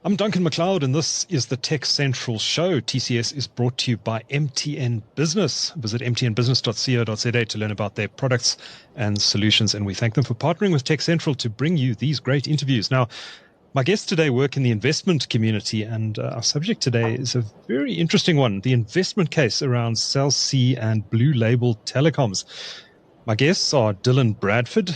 I'm Duncan McLeod, and this is the TechCentral Show. TCS is brought to you by MTN Business. Visit mtnbusiness.co.za to learn about their products and solutions, and we thank them for partnering with TechCentral to bring you these great interviews. Now, my guests today work in the investment community, and our subject today is a very interesting one, the investment case around Cell C and Blue Label Telecoms. My guests are Dylan Bradfield.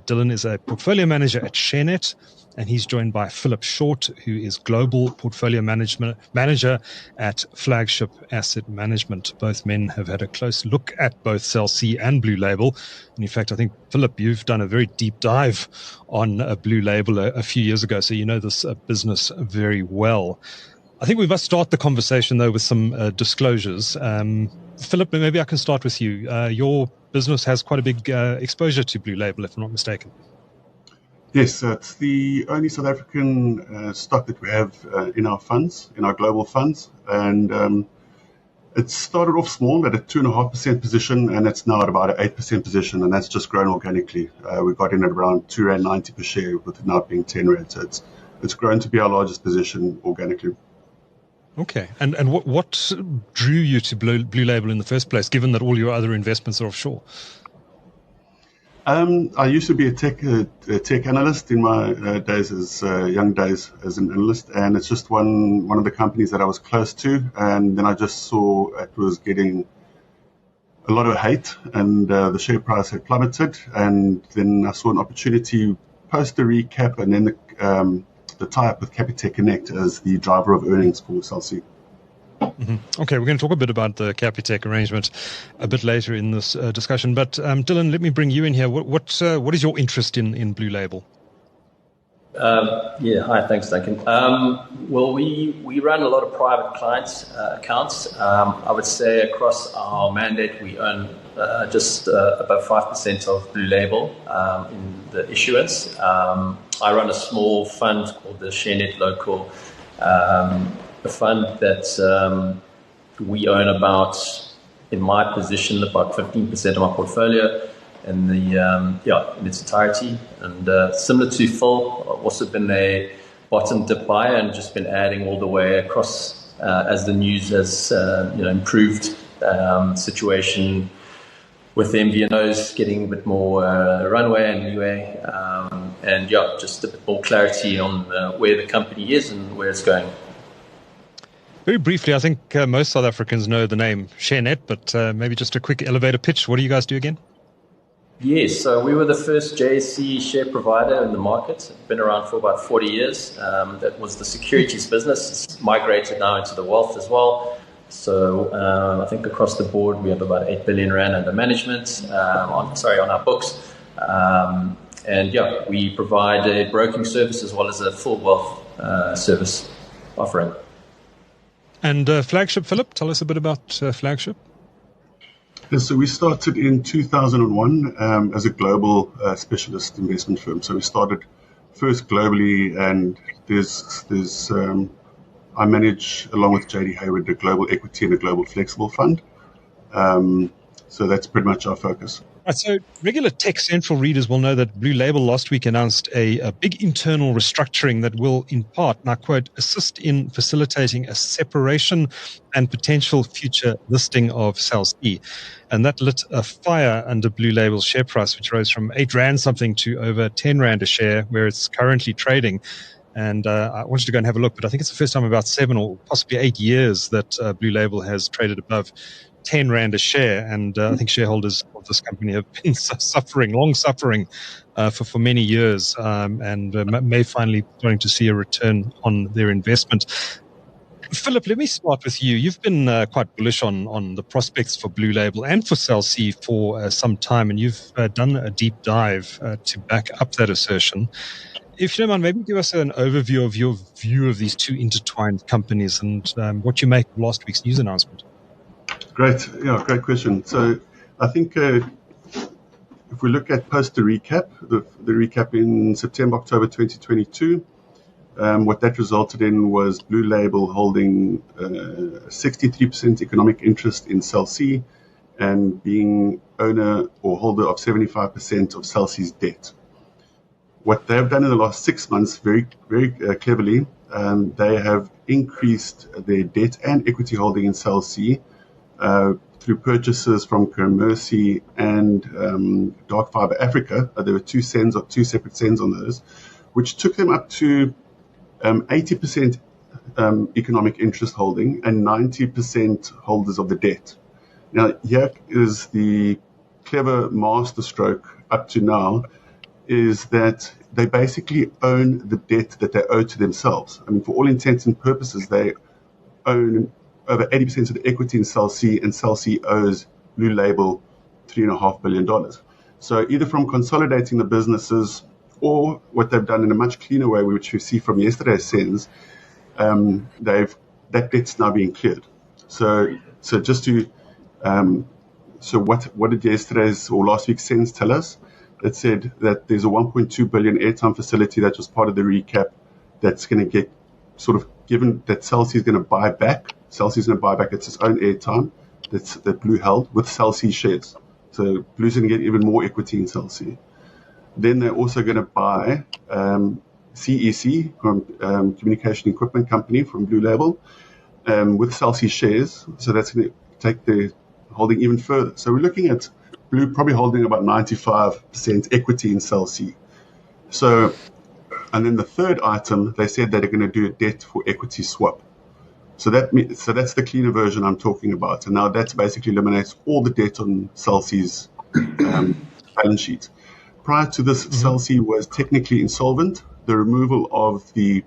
Dylan is a portfolio manager at Sharenet, and he's joined by Philip Short, who is global portfolio manager at Flagship Asset Management. Both men have had a close look at both Cell C and Blue Label. And in fact, I think, Philip, you've done a very deep dive on Blue Label a few years ago, so you know this business very well. I think we must start the conversation, though, with some disclosures. Philip, maybe I can start with you. Your business has quite a big exposure to Blue Label, if I'm not mistaken. Yes, it's the only South African stock that we have in our funds, in our global funds. And it started off small at a 2.5% position, and it's now at about an 8% position, and that's just grown organically. We got in at around R2.90 per share, with it now being R10. So it's grown to be our largest position organically. Okay. And what drew you to Blue Label in the first place, given that all your other investments are offshore? I used to be a tech analyst in my young days as an analyst, and it's just one of the companies that I was close to, and then I just saw it was getting a lot of hate, and the share price had plummeted, and then I saw an opportunity post the recap, and then the tie-up with Capitec Connect as the driver of earnings for Cell C. Mm-hmm. Okay, we're going to talk a bit about the Capitec arrangement a bit later in this discussion. But Dylan, let me bring you in here. What is your interest in Blue Label? Hi, thanks, Duncan. Well, we run a lot of private clients accounts. I would say across our mandate, we own just about 5% of Blue Label in the issuance. I run a small fund called the Sharenet Local. A fund that we own about, in my position, about 15% of my portfolio in its entirety. And similar to Phil, I've also been a bottom dip buyer and just been adding all the way across as the news has improved. Situation with MVNOs getting a bit more runway and leeway, and just a bit more clarity on where the company is and where it's going. Very briefly, I think most South Africans know the name Sharenet, but maybe just a quick elevator pitch. What do you guys do again? Yes, so we were the first JSE share provider in the market. Been around for about 40 years. That was the securities business. It's migrated now into the wealth as well. So I think across the board we have about 8 billion rand under management on our books. We provide a broking service as well as a full wealth service offering. And Flagship, Philip, tell us a bit about Flagship. Yes, so we started in 2001 as a global specialist investment firm. So we started first globally, and I manage, along with JD Hayward, the global equity and the global flexible fund. So that's pretty much our focus. Right, so regular TechCentral readers will know that Blue Label last week announced a big internal restructuring that will, in part, and I quote, assist in facilitating a separation and potential future listing of Cell C. And that lit a fire under Blue Label's share price, which rose from 8 Rand something to over 10 Rand a share, where it's currently trading. And I wanted to go and have a look, but I think it's the first time in about 7 or possibly 8 years that Blue Label has traded above 10 Rand a share, and I think shareholders of this company have been long suffering for many years, and may finally starting to see a return on their investment. Philip, let me start with you. You've been quite bullish on the prospects for Blue Label and for Cell C for some time, and you've done a deep dive to back up that assertion. If you don't mind, maybe give us an overview of your view of these two intertwined companies and what you make of last week's news announcement. Great question. So I think if we look at post the recap, the recap in September, October 2022, what that resulted in was Blue Label holding 63% economic interest in Cell C and being owner or holder of 75% of Cell C's debt. what they've done in the last 6 months, very, very cleverly, they have increased their debt and equity holding in Cell C through purchases from Mercy and Dark Fiber Africa. There were two separate sends on those, which took them up to 80% economic interest holding and 90% holders of the debt. Now, here is the clever masterstroke up to now, is that they basically own the debt that they owe to themselves. I mean, for all intents and purposes, they own over 80% of the equity in Cell C, and Cell C owes Blue Label $3.5 billion. So either from consolidating the businesses, or what they've done in a much cleaner way, which we see from yesterday's sends, that debt's now being cleared. So just to so what did yesterday's or last week's sends tell us? It said that there's a 1.2 billion airtime facility that was part of the recap that's going to get sort of given, that Cell C is going to buy back. Cell C is going to buy back its own airtime that Blue held with Cell C shares. So Blue's going to get even more equity in Cell C. Then they're also going to buy CEC, from Communication Equipment Company from Blue Label, with Cell C shares. So that's going to take the holding even further. So we're looking at Blue probably holding about 95% equity in Cell C. So, and then the third item, they said that they're going to do a debt for equity swap. So that's the cleaner version I'm talking about. And now that basically eliminates all the debt on Cell C's balance sheet. Prior to this, Cell C was technically insolvent. The removal of the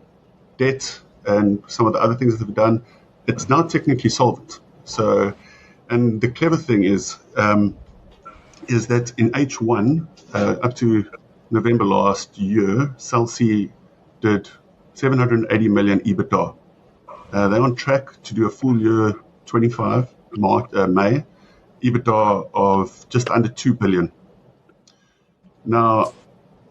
debt and some of the other things that they've done, it's now technically solvent. So, and the clever thing is that in H1, up to November last year, Cell C did 780 million EBITDA. They're on track to do a full year 25 May EBITDA of just under 2 billion. Now,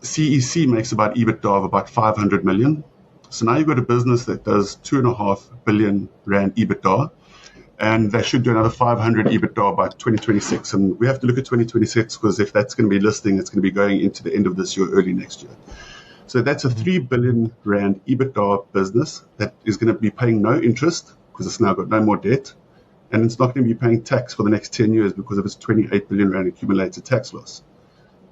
CEC makes about EBITDA of about 500 million. So now you've got a business that does 2.5 billion rand EBITDA, and they should do another 500 EBITDA by 2026. And we have to look at 2026 because if that's going to be listing, it's going to be going into the end of this year, early next year. So that's a 3 billion rand EBITDA business that is going to be paying no interest because it's now got no more debt, and it's not going to be paying tax for the next 10 years because of its 28 billion rand accumulated tax loss.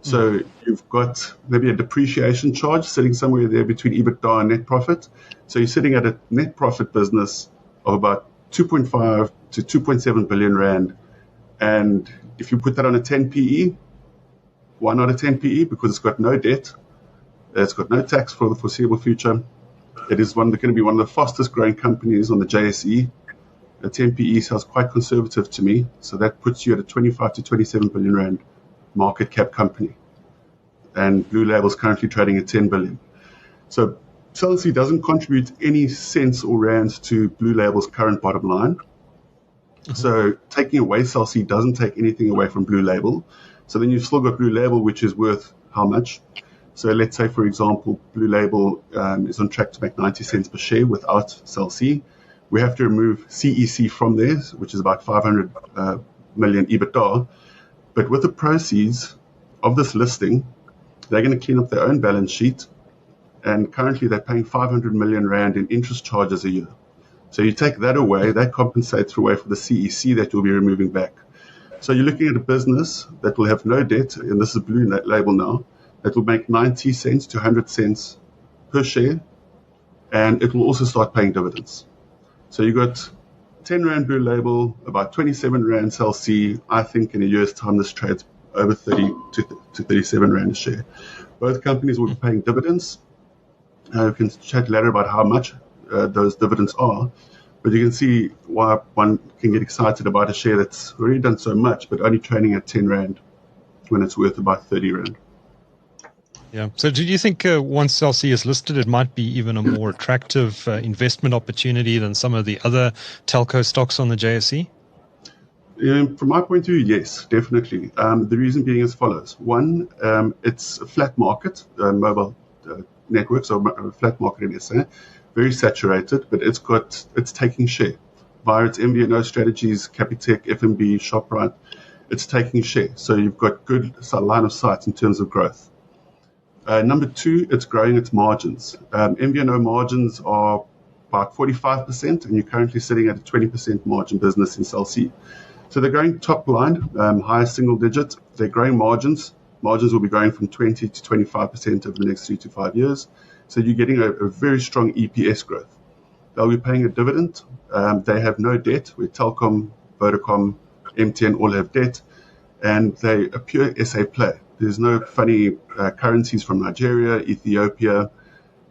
So you've got maybe a depreciation charge sitting somewhere there between EBITDA and net profit. So you're sitting at a net profit business of about 2.5 to 2.7 billion rand. And if you put that on a 10 PE, why not a 10 PE? Because it's got no debt. It's got no tax for the foreseeable future. It is going to be one of the fastest growing companies on the JSE. A 10 PE sounds quite conservative to me. So that puts you at a 25 to 27 billion rand market cap company, and Blue Label is currently trading at 10 billion. So Cell C doesn't contribute any cents or rands to Blue Label's current bottom line. So taking away Cell C doesn't take anything away from Blue Label. So then you've still got Blue Label, which is worth how much? So let's say, for example, Blue Label is on track to make 90 cents per share without Cell C. We have to remove CEC from there, which is about 500 million EBITDA. But with the proceeds of this listing, they're going to clean up their own balance sheet. And currently they're paying 500 million rand in interest charges a year. So you take that away, that compensates away for the CEC that you'll be removing back. So you're looking at a business that will have no debt, and this is Blue Label now, that will make 90 cents to 100 cents per share. And it will also start paying dividends. So you got 10 Rand Blue Label, about 27 Rand Cell C. I think in a year's time, this trades over 30 to 37 Rand a share. Both companies will be paying dividends. We can chat later about how much those dividends are. But you can see why one can get excited about a share that's already done so much, but only trading at 10 Rand when it's worth about 30 Rand. Yeah. So do you think once Cell C is listed, it might be even a more attractive investment opportunity than some of the other telco stocks on the JSE? From my point of view, yes, definitely. The reason being as follows. One, it's a flat market, mobile networks are a flat market in SA, very saturated, but it's taking share. Via its MVNO strategies, Capitec, FNB, ShopRite, it's taking share. So you've got good line of sight in terms of growth. Number two, it's growing its margins. MVNO margins are about 45%, and you're currently sitting at a 20% margin business in Cell C. So they're growing top line, higher single digit. They're growing margins. Margins will be growing from 20 to 25% over the next 3 to 5 years. So you're getting a very strong EPS growth. They'll be paying a dividend. They have no debt, where Telkom, Vodacom, MTN all have debt, and they a pure SA play. There's no funny currencies from Nigeria, Ethiopia,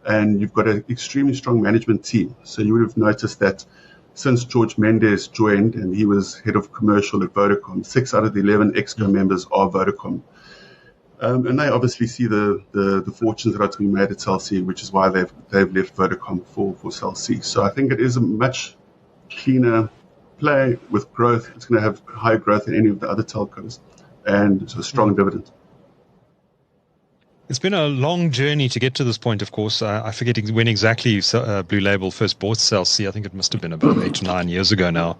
and you've got an extremely strong management team. So you would have noticed that since George Mendes joined, and he was head of commercial at Vodacom, 6 out of the 11 ExCo members are Vodacom. And they obviously see the fortunes that are to be made at Cell C, which is why they've left Vodacom for Cell C. So I think it is a much cleaner play with growth. It's going to have higher growth than any of the other telcos, and it's a strong dividend. It's been a long journey to get to this point, of course. I forget when exactly Blue Label first bought Cell C. I think it must have been about 8 to 9 years ago now.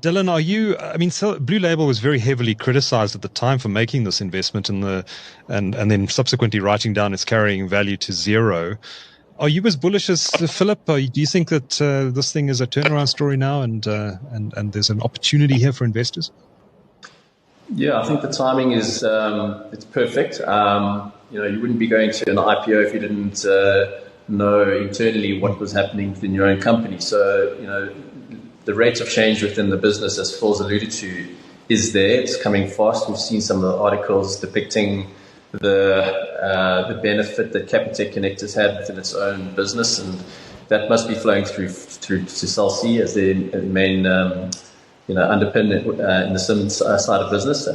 Dylan, Blue Label was very heavily criticized at the time for making this investment and then subsequently writing down its carrying value to zero. Are you as bullish as Philip? Do you think that this thing is a turnaround story now and there's an opportunity here for investors? Yeah, I think the timing is it's perfect. You wouldn't be going to an IPO if you didn't know internally what was happening within your own company. So, the rate of change within the business, as Phil's alluded to, is there. It's coming fast. We've seen some of the articles depicting the benefit that Capitec Connect has had within its own business, and that must be flowing through to Cell C as their main underpin in the SIM side of business.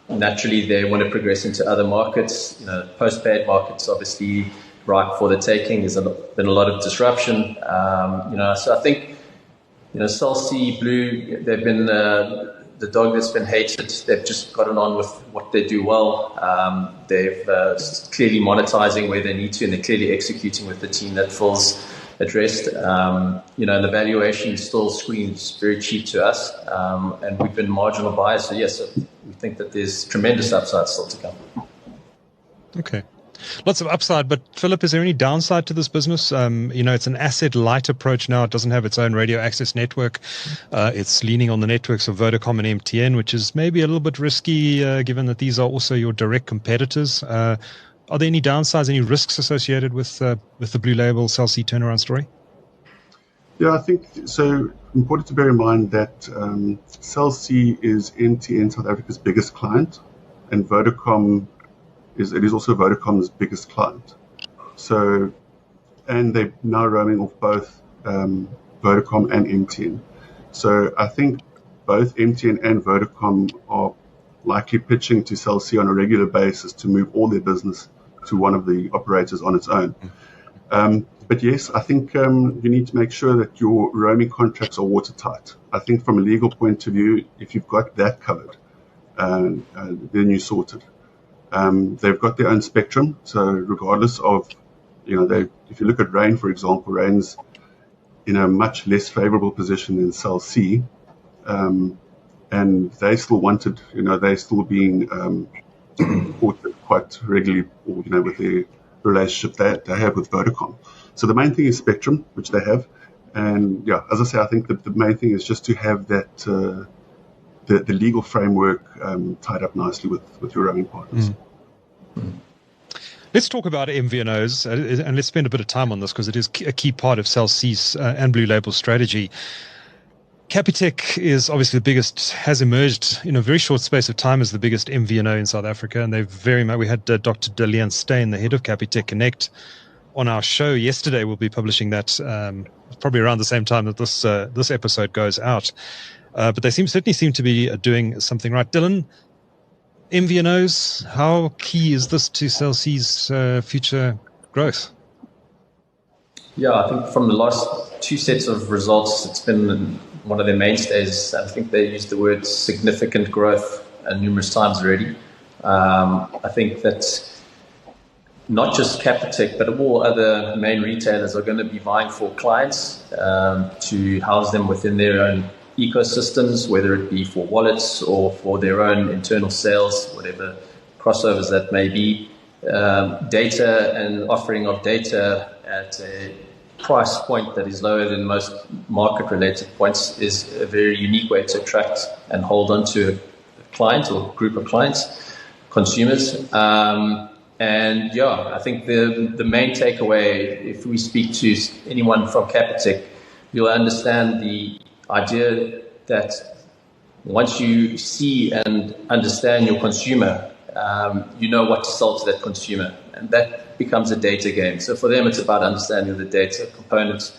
Naturally, they want to progress into other markets. Postpaid markets obviously ripe for the taking. There's been a lot of disruption. So I think Cell C, Blue, they've been the dog that's been hated. They've just gotten on with what they do well. They've clearly monetizing where they need to, and they're clearly executing with the team that Phil's addressed. And the valuation still screams very cheap to us, and we've been marginal buyers. So yes, we think that there's tremendous upside still to come. Okay. Lots of upside, but Philip, is there any downside to this business? It's an asset-light approach now. It doesn't have its own radio access network. It's leaning on the networks of Vodacom and MTN, which is maybe a little bit risky, given that these are also your direct competitors. Are there any downsides, any risks associated with the Blue Label Cell C turnaround story? Yeah, I think so. Important to bear in mind that Cell C is MTN South Africa's biggest client, and Vodacom it is also Vodacom's biggest client. So, and they're now roaming off both Vodacom and MTN. So I think both MTN and Vodacom are likely pitching to Cell C on a regular basis to move all their business to one of the operators on its own. But yes, I think you need to make sure that your roaming contracts are watertight. I think from a legal point of view, if you've got that covered, then you're sorted. They've got their own spectrum, so regardless of, if you look at Rain, for example, Rain's in a much less favorable position than Cell C, and they still wanted, they're still being reported quite regularly, with the relationship that they have with Vodacom. So the main thing is spectrum, which they have, and yeah, as I say, I think that the main thing is just to have that the legal framework tied up nicely with your roaming partners. Let's talk about MVNOs, and let's spend a bit of time on this because it is a key part of Cell C's and Blue Label's strategy. Capitec is obviously the biggest, has emerged in a very short space of time as the biggest MVNO in South Africa, and they've we had Dr. Dylan Steyn, the head of Capitec Connect, on our show yesterday. We'll be publishing that probably around the same time that this episode goes out. But they certainly seem to be doing something right. Dylan, MVNOs, how key is this to Cell C's future growth? Yeah, I think from the last two sets of results, it's been one of their mainstays. I think they used the word significant growth numerous times already. I think that not just Capitec, but all other main retailers are going to be vying for clients to house them within their own ecosystems, whether it be for wallets or for their own internal sales, whatever crossovers that may be. data and offering of data at a price point that is lower than most market-related points is a very unique way to attract and hold on to a client or group of clients, consumers. And yeah, I think the main takeaway, if we speak to anyone from Capitec, you'll understand the idea that once you see and understand your consumer, you know what to sell to that consumer, and that becomes a data game. So for them, it's about understanding the data components,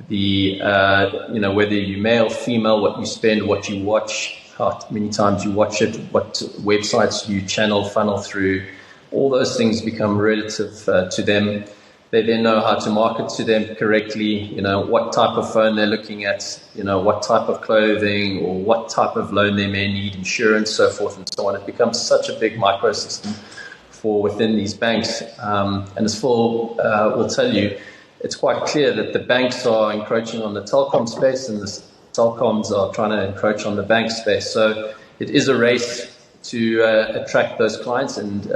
whether you male, female, what you spend, what you watch, how many times you watch it, what websites you channel, funnel through. All those things become relative to them. They then know how to market to them correctly, what type of phone they're looking at, what type of clothing or what type of loan they may need, insurance, so forth and so on. It becomes such a big microsystem for within these banks. And as Phil will tell you, it's quite clear that the banks are encroaching on the telecom space and the telecoms are trying to encroach on the bank space. So it is a race to attract those clients and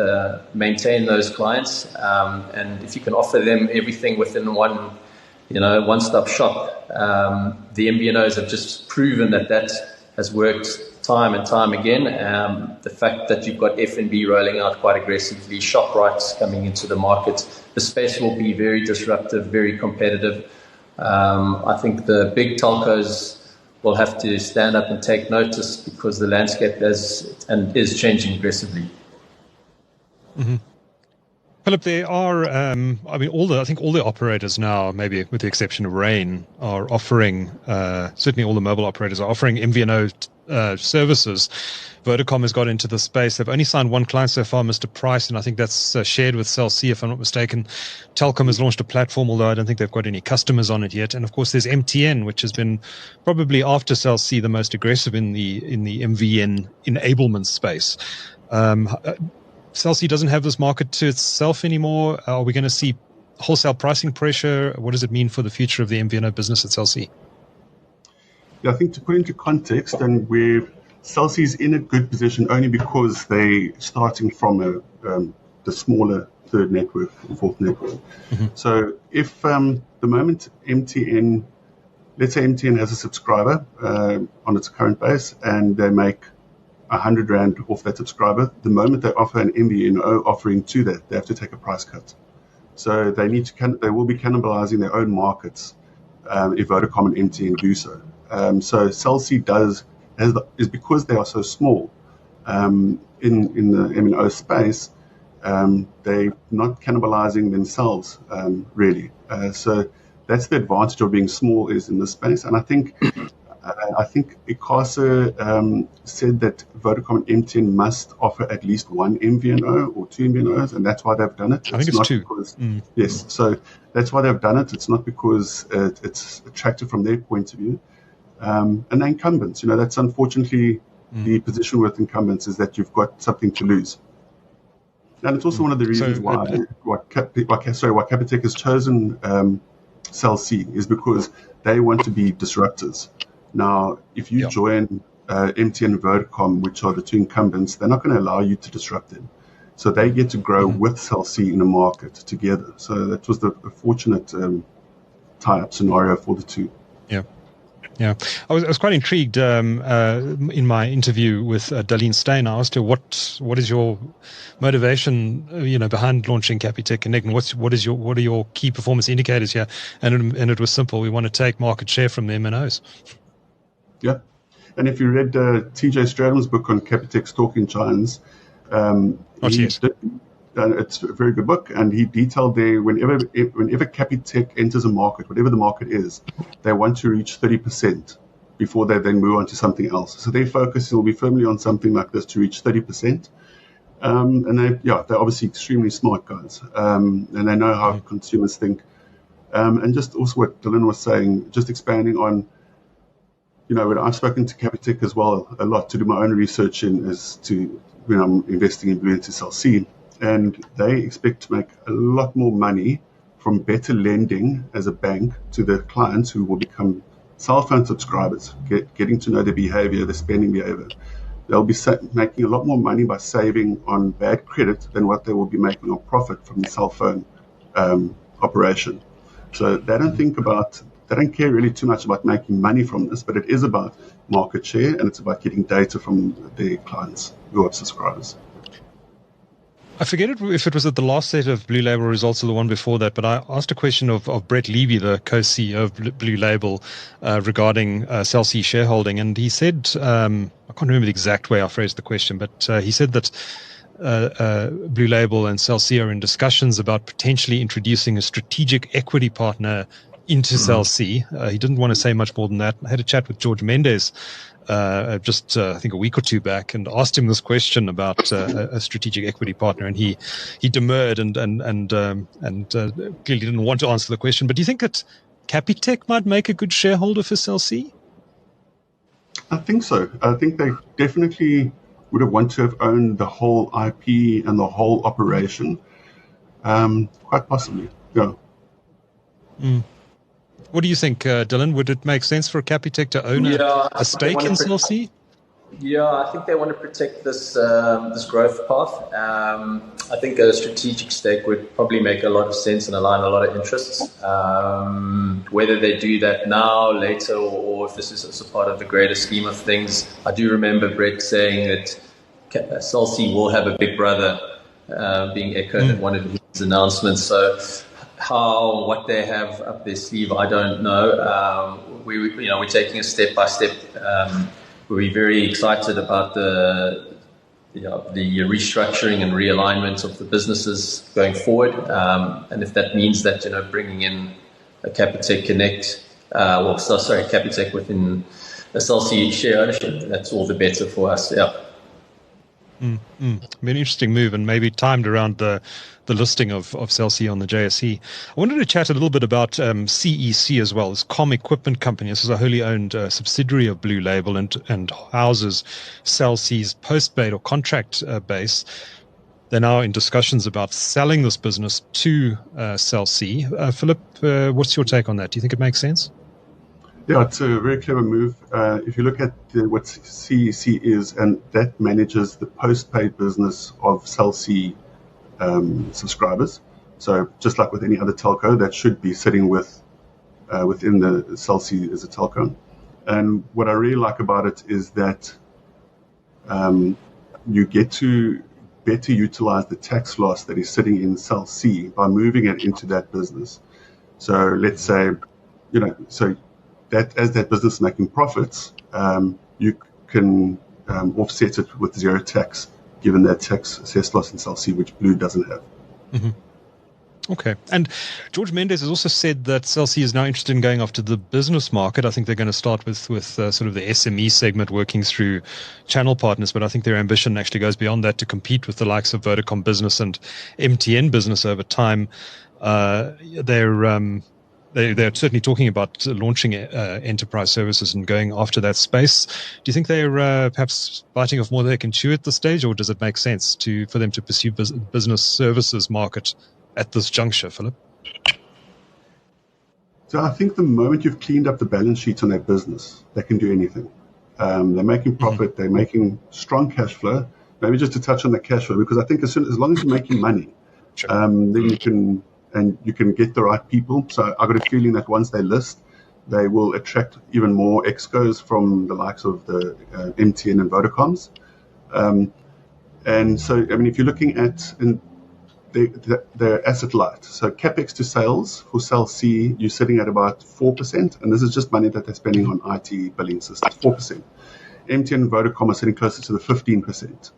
maintain those clients. And if you can offer them everything within one-stop shop, the MVNOs have just proven that has worked time and time again. The fact that you've got F&B rolling out quite aggressively, ShopRite's coming into the market, the space will be very disruptive, very competitive. I think the big telcos will have to stand up and take notice because the landscape is changing aggressively. Mm-hmm. Philip, there are, I think all the operators now, maybe with the exception of Rain, are offering, certainly all the mobile operators are offering MVNO services. Vodacom has got into the space. They've only signed one client so far, Mr. Price, and I think that's shared with Cell C, if I'm not mistaken. Telkom has launched a platform, although I don't think they've got any customers on it yet. And of course, there's MTN, which has been probably after Cell C the most aggressive in the MVN enablement space. Cell C doesn't have this market to itself anymore. Are we going to see wholesale pricing pressure? What does it mean for the future of the MVNO business at Cell C? Yeah, I think to put into context, and where Cell C is in a good position only because they're starting from the smaller third network, fourth network. Mm-hmm. So if the moment MTN, let's say MTN has a subscriber on its current base and they make 100 Rand off that subscriber, the moment they offer an MVNO offering to that, they have to take a price cut. So they will be cannibalizing their own markets if Vodacom and MTN do so. So Cell C is because they are so small in the MNO space, they're not cannibalizing themselves really. So that's the advantage of being small is in this space. And I think ICASA said that Vodacom and MTN must offer at least one MVNO or two MVNOs, and that's why they've done it. I think it's two. Yes, so that's why they've done it. It's not because it's attractive from their point of view. And the incumbents, that's unfortunately the position with incumbents is that you've got something to lose. And it's also one of the reasons why Capitec has chosen Cell C is because they want to be disruptors. Now, if you join MTN and Vodacom, which are the two incumbents, they're not going to allow you to disrupt them. So they get to grow with Cell C in a market together. So that was the fortunate tie-up scenario for the two. Yeah, I was quite intrigued in my interview with Darlene Stein. I asked her, what is your motivation, behind launching Capitec Connect, and what are your key performance indicators here? And it was simple. We want to take market share from the MNOs. Yeah, and if you read TJ Stradham's book on Capitec's Talking Giants, it's a very good book, and he detailed there whenever Capitec enters a market, whatever the market is, they want to reach 30% before they then move on to something else. So their focus will be firmly on something like this to reach 30%. And they're obviously extremely smart guys, and they know how consumers think. And just also what Dylan was saying, just expanding on, when I've spoken to Capitec as well a lot to do my own research when I'm investing in Blue into Cell C. And they expect to make a lot more money from better lending as a bank to their clients who will become cell phone subscribers, getting to know their behavior, their spending behavior. they'll be making a lot more money by saving on bad credit than what they will be making on profit from the cell phone operation. So they don't care really too much about making money from this, but it is about market share, and it's about getting data from their clients who are subscribers. I forget if it was at the last set of Blue Label results or the one before that, but I asked a question of Brett Levy, the co-CEO of Blue Label, regarding Cell C shareholding. And he said, I can't remember the exact way I phrased the question, but he said that Blue Label and Cell C are in discussions about potentially introducing a strategic equity partner into Cell C. He didn't want to say much more than that. I had a chat with Jorge Mendes I think a week or two back, and asked him this question about a strategic equity partner, and he demurred and clearly didn't want to answer the question. But do you think that Capitec might make a good shareholder for Cell C? I think so. I think they definitely would have wanted to have owned the whole IP and the whole operation. Quite possibly, yeah. What do you think, Dylan? Would it make sense for Capitec to own a stake in Cell C? Yeah, I think they want to protect this growth path. I think a strategic stake would probably make a lot of sense and align a lot of interests. Whether they do that now, later, or if this is also part of the greater scheme of things. I do remember Brett saying that Cell C will have a big brother, being echoed in one of his announcements. So what they have up their sleeve, I don't know. We're taking it step by step. We're very excited about the restructuring and realignment of the businesses going forward. And if that means that, bringing in a Capitec Connect, Capitec within a Cell C share ownership, that's all the better for us. Yeah. An interesting move, and maybe timed around the listing of Cell C on the JSE. I wanted to chat a little bit about CEC as well. This Com Equipment Company. This is a wholly owned subsidiary of Blue Label and houses Cell C's postpaid or contract base. They're now in discussions about selling this business to Cell C. Philip, what's your take on that? Do you think it makes sense? Yeah, it's a very clever move. If you look at what CEC is, and that manages the postpaid business of Cell C subscribers. So just like with any other telco, that should be sitting within the Cell C as a telco. And what I really like about it is that you get to better utilize the tax loss that is sitting in Cell C by moving it into that business. So let's say, that as that business is making profits, you can offset it with zero tax, given that tax assessed loss in Cell C, which Blue doesn't have. Mm-hmm. Okay. And Jorge Mendes has also said that Cell C is now interested in going after the business market. I think they're going to start with sort of the SME segment, working through channel partners, but I think their ambition actually goes beyond that to compete with the likes of Vodacom Business and MTN Business over time. They're certainly talking about launching enterprise services and going after that space. Do you think they're perhaps biting off more than they can chew at this stage, or does it make sense for them to pursue business services market at this juncture, Philip? So I think the moment you've cleaned up the balance sheet on that business, they can do anything. They're making profit. They're making strong cash flow. Maybe just to touch on the cash flow, because I think as long as you're making money, sure. Then you can get the right people. So I've got a feeling that once they list, they will attract even more excos from the likes of the MTN and Vodacoms. And so, if you're looking at they're asset light. So capex to sales for Cell C, you're sitting at about 4%, and this is just money that they're spending on IT billing systems, 4%. MTN and Vodacom are sitting closer to the 15%.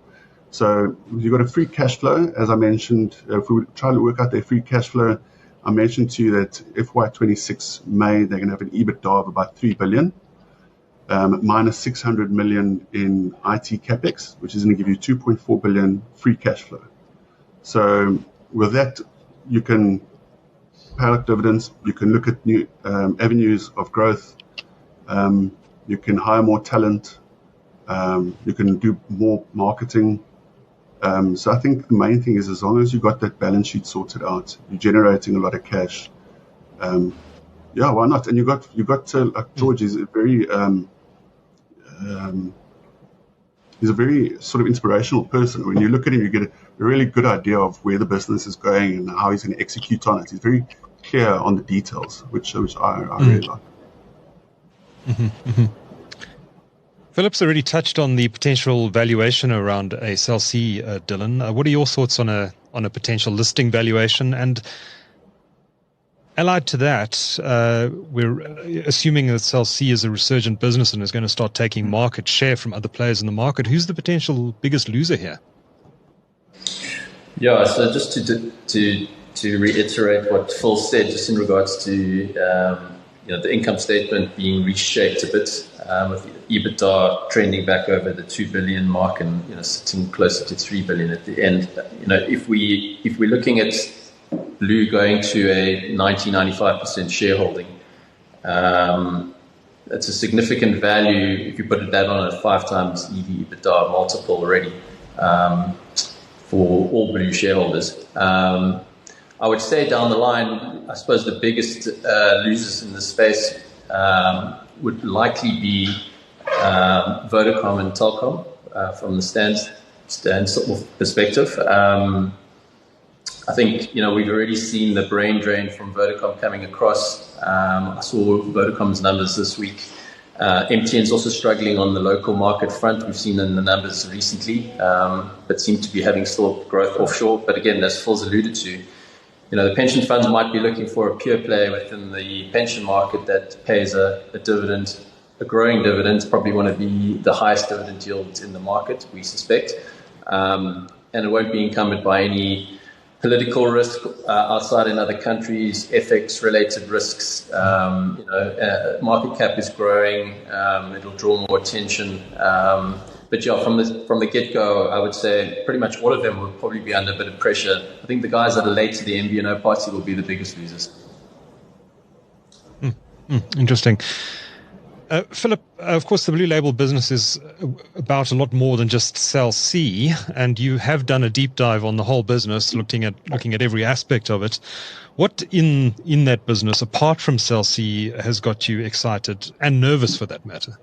So you've got a free cash flow, as I mentioned. If we try to work out their free cash flow, I mentioned to you that FY26 May, they're going to have an EBITDA of about 3 billion, minus 600 million in IT capex, which is going to give you 2.4 billion free cash flow. So with that, you can pay out dividends, you can look at new avenues of growth, you can hire more talent, you can do more marketing. So I think the main thing is, as long as you got that balance sheet sorted out, you're generating a lot of cash. Why not? And you got like George is very he's a very sort of inspirational person. When you look at him, you get a really good idea of where the business is going and how he's going to execute on it. He's very clear on the details, which I really like. Philip's already touched on the potential valuation around a Cell C, Dylan. What are your thoughts on a potential listing valuation? And allied to that, we're assuming that Cell C is a resurgent business and is going to start taking market share from other players in the market. Who's the potential biggest loser here? Yeah, so just to reiterate what Phil said, just in regards to the income statement being reshaped a bit, with EBITDA trending back over the 2 billion mark and sitting closer to 3 billion at the end. If we're looking at Blue going to a 90-95% shareholding, it's a significant value if you put that on a 5 times EV/EBITDA multiple already for all Blue shareholders. I would say down the line, I suppose the biggest losers in this space would likely be Vodacom and Telkom from the stand sort of perspective. I think we've already seen the brain drain from Vodacom coming across. I saw Vodacom's numbers this week. MTN's also struggling on the local market front. We've seen in the numbers recently, but seem to be having still growth offshore. But again, as Phil's alluded to, the pension funds might be looking for a pure play within the pension market that pays a dividend, a growing dividend, probably one of the highest dividend yields in the market, we suspect. And it won't be encumbered by any political risk outside in other countries, FX-related risks. Market cap is growing. It'll draw more attention. But yeah, from the get-go, I would say pretty much all of them will probably be under a bit of pressure. I think the guys that are late to the MVNO party will be the biggest losers. Interesting. Philip, of course, the Blue Label business is about a lot more than just Cell C, and you have done a deep dive on the whole business, looking at every aspect of it. What in that business, apart from Cell C, has got you excited and nervous for that matter?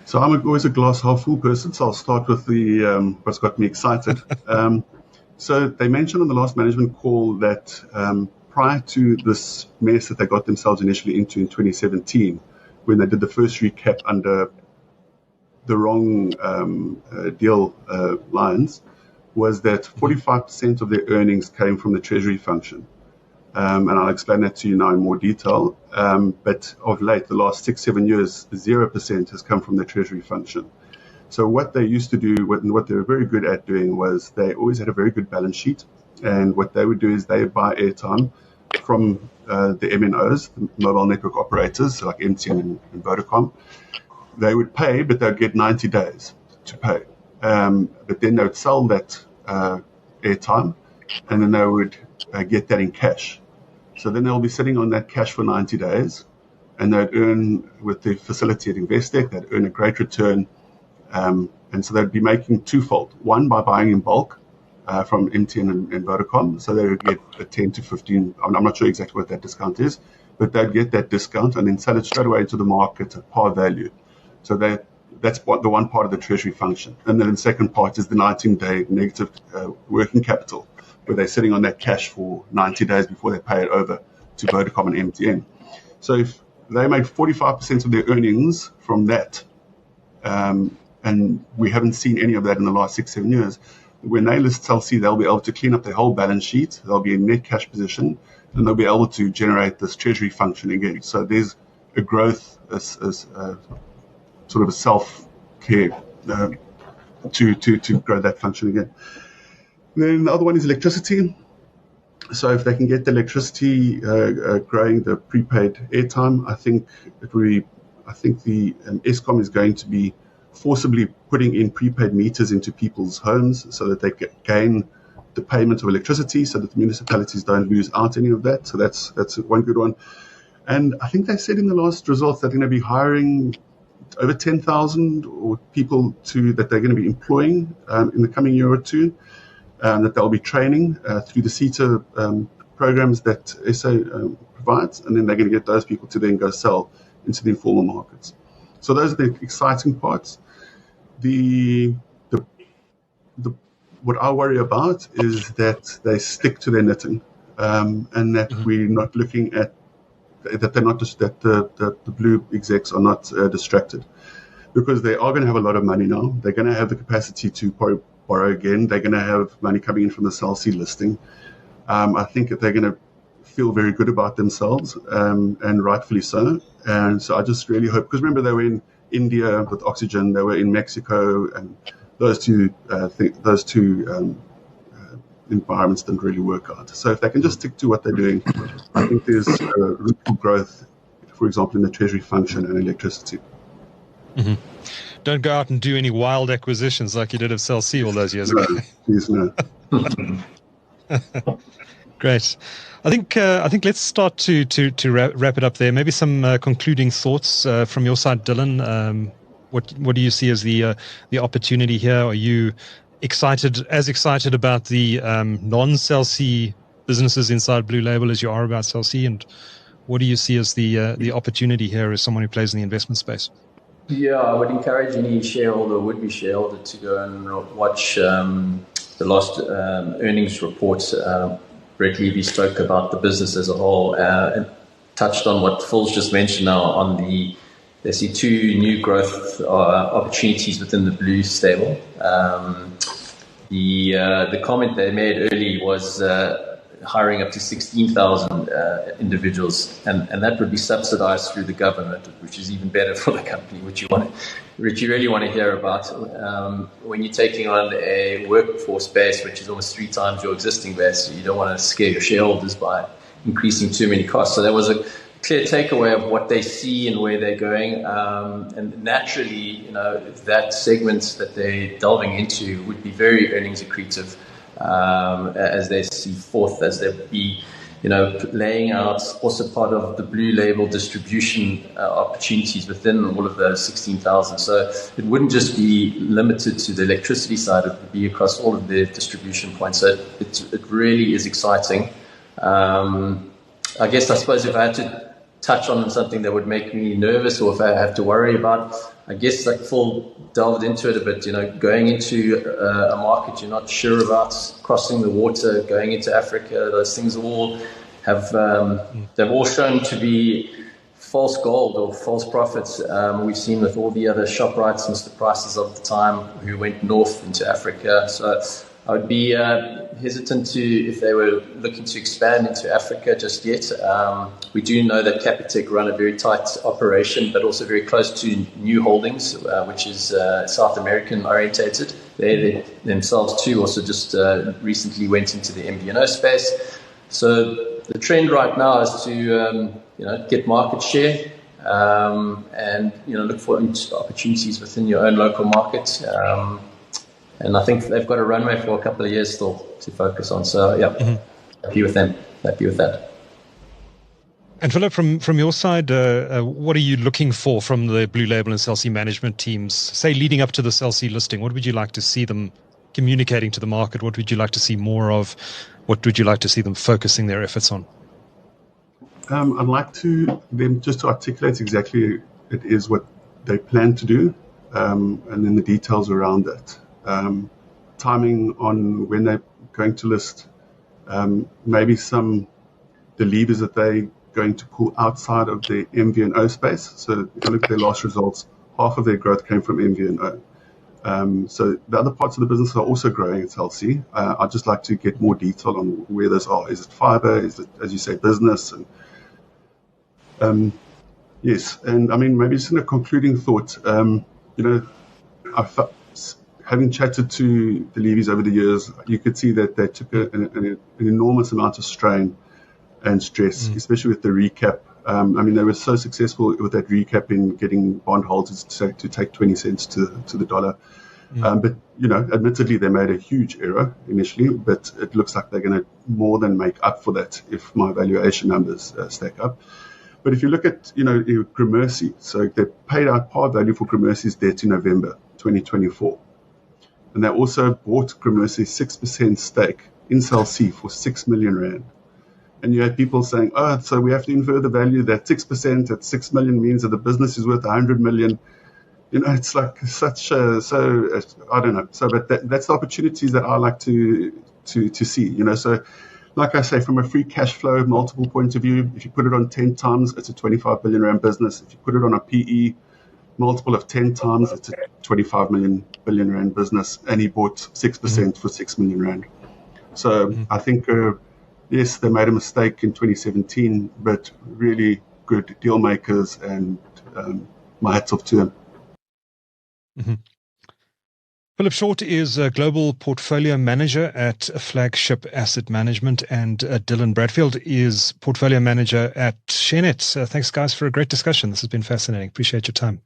So I'm always a glass half full person, so I'll start with the what's got me excited. So they mentioned on the last management call that prior to this mess that they got themselves initially into in 2017, when they did the first recap under the wrong deal lines, was that 45% of their earnings came from the treasury function. And I'll explain that to you now in more detail. But of late, the last 6-7 years, 0% has come from the treasury function. So what they used to do, what they were very good at doing, was they always had a very good balance sheet. And what they would do is they would buy airtime from the MNOs, the mobile network operators, like MTN and Vodacom. They would pay, but they'd get 90 days to pay. But then they would sell that airtime, and then they would get that in cash. So then they'll be sitting on that cash for 90 days, and they'd earn, with the facility at Investec, they'd earn a great return. And so they'd be making twofold. One, by buying in bulk from MTN and Vodacom, so they would get a 10 to 15, I'm not sure exactly what that discount is, but they'd get that discount and then sell it straight away to the market at par value. So that's the one part of the treasury function. And then the second part is the 19-day negative working capital, where they're sitting on that cash for 90 days before they pay it over to Vodacom and MTN. So if they make 45% of their earnings from that, and we haven't seen any of that in the last 6-7 years, when they list Cell C, they'll be able to clean up their whole balance sheet. They'll be in net cash position, and they'll be able to generate this treasury function again. So there's a growth, sort of a self-care to grow that function again. Then the other one is electricity. So if they can get the electricity growing, the prepaid airtime, I think the Eskom is going to be forcibly putting in prepaid meters into people's homes so that they gain the payment of electricity, so that the municipalities don't lose out any of that. So that's one good one. And I think they said in the last results they're going to be hiring over 10,000 people that they're going to be employing in the coming year or two. That they'll be training through the CETA programs that SA provides, and then they're going to get those people to then go sell into the informal markets. So those are the exciting parts. the what I worry about is that they stick to their knitting, and that we're not looking at that they're not just that the blue execs are not distracted, because they are going to have a lot of money now. They're going to have the capacity to borrow again. They're going to have money coming in from the Cell C listing. I think that they're going to feel very good about themselves, and rightfully so. And so I just really hope, because remember, they were in India with Oxygen, they were in Mexico, and those two environments didn't really work out. So if they can just stick to what they're doing, I think there's room for growth, for example, in the treasury function and electricity. Mm-hmm. Don't go out and do any wild acquisitions like you did of Cell C all those years ago. Please no. Great. I think let's start to wrap it up there. Maybe some concluding thoughts from your side, Dylan. What do you see as the opportunity here? Are you excited about the non-Cell C businesses inside Blue Label as you are about Cell C? And what do you see as the opportunity here as someone who plays in the investment space? Yeah, I would encourage any shareholder, would-be shareholder, to go and watch the last earnings report. Brett Levy spoke about the business as a whole and touched on what Phil's just mentioned now on they see two new growth opportunities within the Blue stable. The comment they made early was hiring up to 16,000 individuals, and that would be subsidized through the government, which is even better for the company, which you really want to hear about. When you're taking on a workforce base which is almost 3 times your existing base, so you don't want to scare your shareholders by increasing too many costs. So that was a clear takeaway of what they see and where they're going. And naturally, that segment that they're delving into would be very earnings accretive as they see forth, as they be, laying out also part of the Blue Label distribution opportunities within all of those 16,000. So it wouldn't just be limited to the electricity side, it would be across all of their distribution points. So it really is exciting. I suppose if I had to touch on something that would make me nervous, or if I have to worry about, I guess like Phil delved into it a bit, going into a market you're not sure about, crossing the water, going into Africa, those things all have, they've all shown to be false gold or false profits. We've seen with all the other ShopRites, Mr. Prices of the time, who went north into Africa. So I would be hesitant if they were looking to expand into Africa just yet. We do know that Capitec run a very tight operation, but also very close to New Holdings, which is South American orientated. They themselves too also just recently went into the MVNO space. So the trend right now is to get market share and look for opportunities within your own local market. And I think they've got a runway for a couple of years still to focus on. So, yeah, happy with them. Happy with that. And Philip, from your side, what are you looking for from the Blue Label and Cell C management teams, say, leading up to the Cell C listing? What would you like to see them communicating to the market? What would you like to see more of? What would you like to see them focusing their efforts on? I'd like them just to articulate exactly it is what they plan to do, and then the details around that. Timing on when they're going to list, maybe the levers that they're going to pull outside of the MVNO space. So if you look at their last results, half of their growth came from MVNO. So the other parts of the business are also growing at Cell C. I'd just like to get more detail on where those are. Is it fiber? Is it, as you say, business? And yes, and I mean, maybe just in a concluding thought, having chatted to the Levies over the years, you could see that they took an enormous amount of strain and stress, especially with the recap. I mean, they were so successful with that recap in getting bondholders to take 20 cents to the dollar. But, admittedly, they made a huge error initially, but it looks like they're going to more than make up for that if my valuation numbers stack up. But if you look at, Gramercy, so they paid out par value for Gramercy's debt in November 2024. And they also bought Gramercy's 6% stake in Cell C for 6 million rand. And you had people saying, so we have to infer the value that 6% at 6 million means that the business is worth 100 million. It's like such I don't know. So, but that's the opportunities that I like to see. So like I say, from a free cash flow multiple point of view, if you put it on 10 times, it's a 25 billion rand business. If you put it on a PE multiple of 10 times, it's a 25 billion rand business, and he bought 6% for 6 million rand. So I think, yes, they made a mistake in 2017, but really good deal makers, and my hats off to them. Mm-hmm. Philip Short is a global portfolio manager at Flagship Asset Management, and Dylan Bradfield is portfolio manager at Sharenet. Thanks, guys, for a great discussion. This has been fascinating. Appreciate your time.